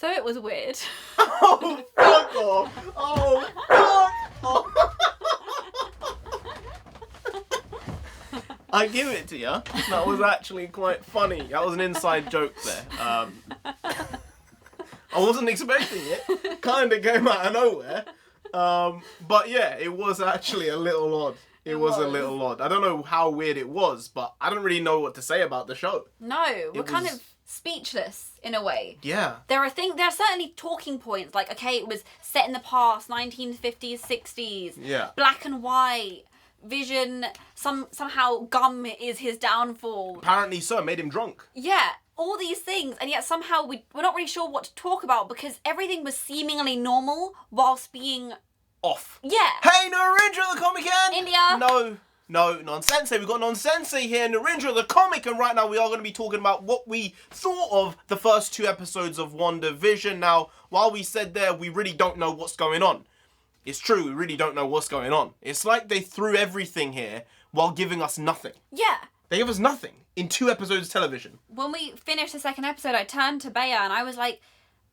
So it was weird. Oh, fuck off! Oh, fuck off! I give it to you. That was actually quite funny. That was an inside joke there. I wasn't expecting it. Kind of came out of nowhere. But yeah, it was actually a little odd. It was a little odd. I don't know how weird it was, but I don't really know what to say about the show. No, we're kind of speechless in a way. Yeah. There are certainly talking points, like, okay, it was set in the past, 1950s, 60s. Yeah. Black and white. Vision, somehow gum is his downfall. Apparently so, made him drunk. Yeah, all these things, and yet somehow we're not really sure what to talk about because everything was seemingly normal whilst being... Off. Yeah. Hey, NarendraTheComic and... India. No, Nonsensei. We've got Nonsensei here, NarendraTheComic, and right now we are going to be talking about what we thought of the first 2 episodes of WandaVision. Now, while we said there, we really don't know what's going on. It's true, we really don't know what's going on. It's like they threw everything here while giving us nothing. Yeah. They gave us nothing in 2 episodes of television. When we finished the second episode, I turned to Bea and I was like,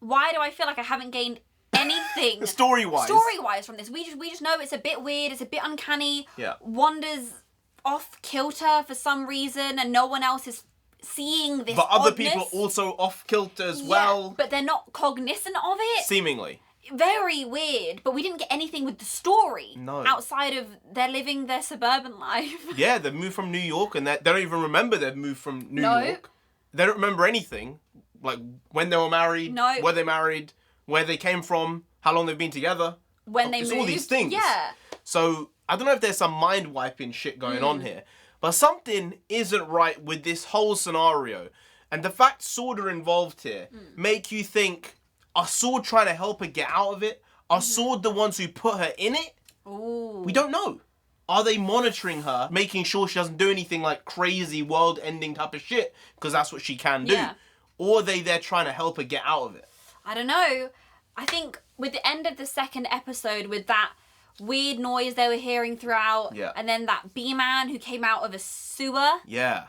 why do I feel like I haven't gained anything story-wise from this? We just know it's a bit weird, it's a bit uncanny. Yeah. Wanda's off kilter for some reason and no one else is seeing this But other oddness. people also off kilter as well. But they're not cognizant of it. Seemingly. Very weird, but we didn't get anything with the story. No. Outside of they're living their suburban life. Yeah, they've moved from New York and they don't even remember they've moved from New York. They don't remember anything. Like when they were married, were they married, where they came from, how long they've been together. When they moved. All these things. Yeah. So, I don't know if there's some mind-wiping shit going on here, but something isn't right with this whole scenario. And the fact S.W.O.R.D. are involved here make you think, are S.W.O.R.D. trying to help her get out of it? Are S.W.O.R.D. the ones who put her in it? Ooh. We don't know. Are they monitoring her, making sure she doesn't do anything like crazy world-ending type of shit? Because that's what she can do. Yeah. Or are they there trying to help her get out of it? I don't know. I think with the end of the second episode, with that weird noise they were hearing throughout, and then that bee-man who came out of a sewer. Yeah.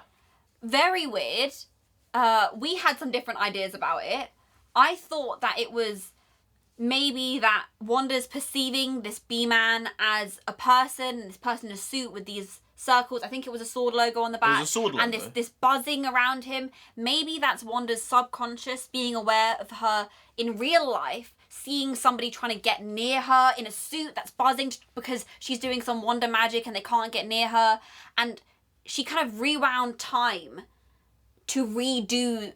Very weird. We had some different ideas about it. I thought that it was maybe that Wanda's perceiving this bee-man as a person, this person in a suit with these circles. I think it was a S.W.O.R.D. logo on the back. It was a S.W.O.R.D. And logo. this buzzing around him. Maybe that's Wanda's subconscious being aware of her in real life, seeing somebody trying to get near her in a suit that's buzzing because she's doing some Wanda magic and they can't get near her. And she kind of rewound time to redo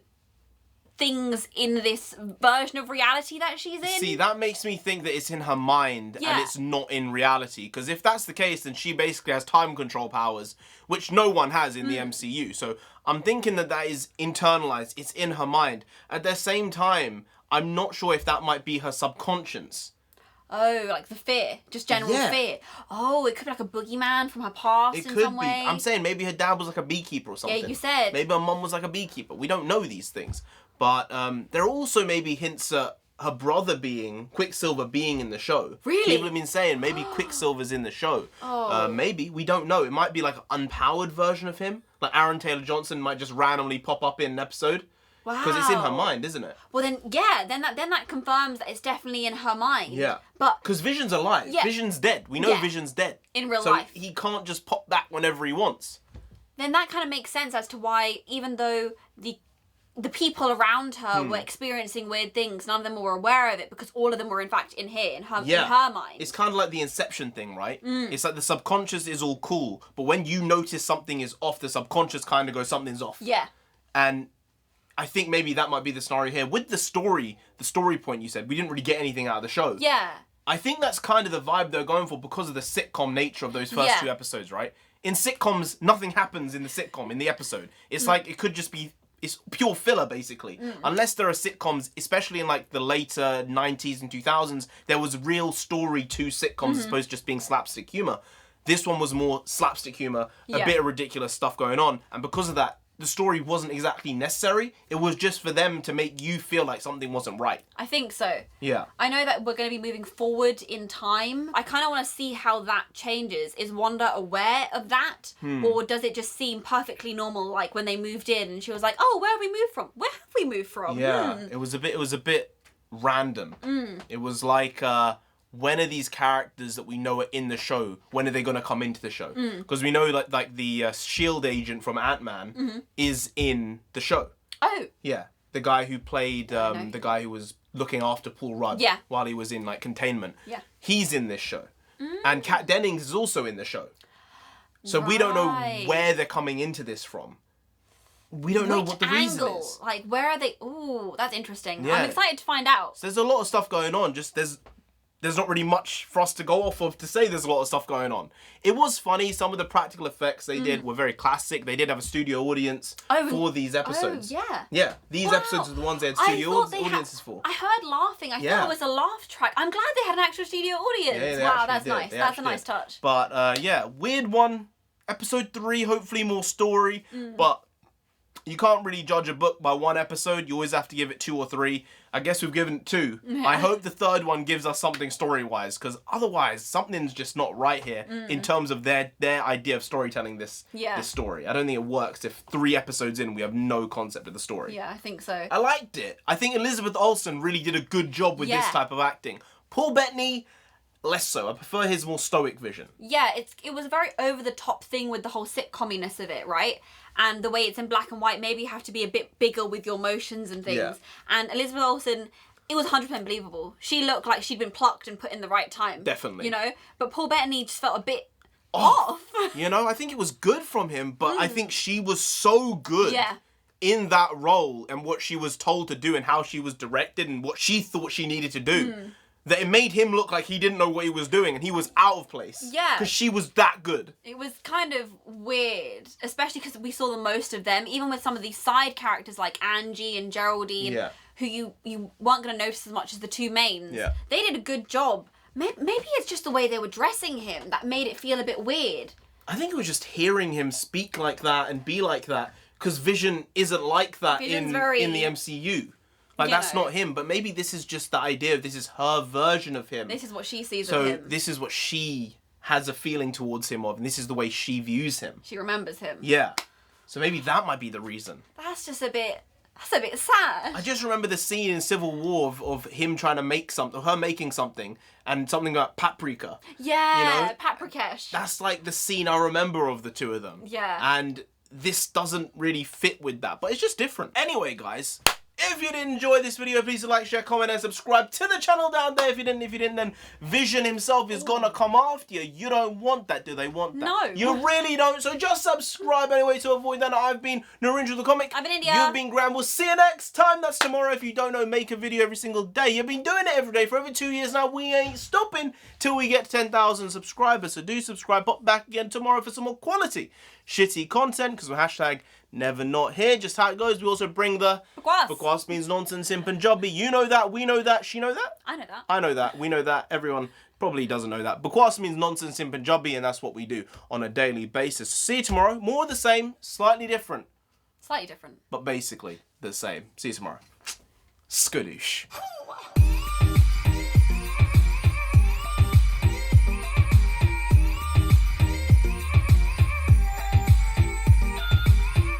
things in this version of reality that she's in. See, that makes me think that it's in her mind and it's not in reality. Because if that's the case, then she basically has time control powers, which no one has in the MCU. So I'm thinking that that is internalized. It's in her mind. At the same time, I'm not sure if that might be her subconscious. Oh, like the fear. Just general fear. Oh, it could be like a boogeyman from her past in some way. I'm saying maybe her dad was like a beekeeper or something. Yeah, you said. Maybe her mum was like a beekeeper. We don't know these things. But there are also maybe hints at her brother being, Quicksilver being in the show. Really? People have been saying maybe Quicksilver's in the show. Oh. Maybe. We don't know. It might be like an unpowered version of him. Like Aaron Taylor-Johnson might just randomly pop up in an episode. Wow. Because it's in her mind, isn't it? Well then, yeah, then that confirms that it's definitely in her mind. Yeah. But because Vision's alive. Yeah. Vision's dead. We know Vision's dead. In real so life. He can't just pop back whenever he wants. Then that kind of makes sense as to why, even though the people around her were experiencing weird things, none of them were aware of it because all of them were in fact in her mind. It's kind of like the Inception thing, right? It's like the subconscious is all cool, but when you notice something is off, the subconscious kind of goes, something's off. Yeah. And I think maybe that might be the scenario here. With the story point you said, we didn't really get anything out of the show. Yeah. I think that's kind of the vibe they're going for because of the sitcom nature of those first 2 episodes, right? In sitcoms, nothing happens in the sitcom, in the episode. It's like, it could just be, it's pure filler, basically. Unless there are sitcoms, especially in like the later 90s and 2000s, there was real story to sitcoms as opposed to just being slapstick humor. This one was more slapstick humor, a bit of ridiculous stuff going on. And because of that, the story wasn't exactly necessary. It was just for them to make you feel like something wasn't right. I think so. Yeah. I know that we're going to be moving forward in time. I kind of want to see how that changes. Is Wanda aware of that? Or does it just seem perfectly normal, like when they moved in and she was like, oh, where have we moved from? Where have we moved from? Yeah. It was a bit random. It was like, when are these characters that we know are in the show, when are they going to come into the show? Because we know like the S.H.I.E.L.D. agent from Ant-Man is in the show. Oh. Yeah. The guy who played, the guy who was looking after Paul Rudd while he was in like containment. Yeah. He's in this show. And Kat Dennings is also in the show. So we don't know where they're coming into this from. We don't know what the reason is. Like, where are they? Ooh, that's interesting. Yeah. I'm excited to find out. So there's a lot of stuff going on. Just there's not really much for us to go off of to say there's a lot of stuff going on. It was funny. Some of the practical effects they did were very classic. They did have a studio audience for these episodes. Oh, yeah. Yeah, these episodes are the ones they had studio audiences for. I heard laughing. I thought it was a laugh track. I'm glad they had an actual studio audience. Yeah, wow, that's nice. That's a nice touch. But yeah, weird one. Episode 3, hopefully more story. But you can't really judge a book by one episode. You always have to give it 2 or 3. I guess we've given 2. Yeah. I hope the third one gives us something story-wise, because otherwise something's just not right here in terms of their idea of storytelling this story. I don't think it works if 3 episodes in we have no concept of the story. Yeah, I think so. I liked it. I think Elizabeth Olsen really did a good job with this type of acting. Paul Bettany, less so. I prefer his more stoic vision. Yeah, it was a very over-the-top thing with the whole sitcom-iness of it, right? And the way it's in black and white, maybe you have to be a bit bigger with your motions and things. Yeah. And Elizabeth Olsen, it was 100% believable. She looked like she'd been plucked and put in the right time. Definitely. You know? But Paul Bettany just felt a bit off. You know, I think it was good from him, but I think she was so good in that role and what she was told to do and how she was directed and what she thought she needed to do. That it made him look like he didn't know what he was doing and he was out of place. Yeah. Because she was that good. It was kind of weird, especially because we saw the most of them, even with some of these side characters like Angie and Geraldine, who you weren't going to notice as much as the 2 mains. Yeah. They did a good job. Maybe it's just the way they were dressing him that made it feel a bit weird. I think it was just hearing him speak like that and be like that, because Vision isn't like that in the MCU. Like, that's not him, but maybe this is just the idea of this is her version of him. This is what she sees of him. So this is what she has a feeling towards him of, and this is the way she views him. She remembers him. Yeah. So maybe that might be the reason. That's just a bit sad. I just remember the scene in Civil War of him trying to make something, her making something, and something about paprika. Yeah, you know? Paprikash. That's like the scene I remember of the 2 of them. Yeah. And this doesn't really fit with that, but it's just different. Anyway, guys, if you did enjoy this video, please like, share, comment, and subscribe to the channel down there. If you didn't, then Vision himself is gonna come after you. You don't want that, do they want that? No. You really don't, so just subscribe anyway to avoid that. I've been NarendraTheComic. I've been India. You've been Graham. We'll see you next time. That's tomorrow. If you don't know, make a video every single day. You've been doing it every day for over 2 years now. We ain't stopping till we get 10,000 subscribers. So do subscribe. Pop back again tomorrow for some more quality shitty content, because we're hashtag never not here. Just how it goes. We also bring the Bakwas. Bakwas means nonsense in Punjabi. You know that. We know that. She know that. I know that. I know that. We know that. Everyone probably doesn't know that. Bakwas means nonsense in Punjabi, and that's what we do on a daily basis. See you tomorrow. More of the same, slightly different. Slightly different. But basically the same. See you tomorrow. Skadoosh.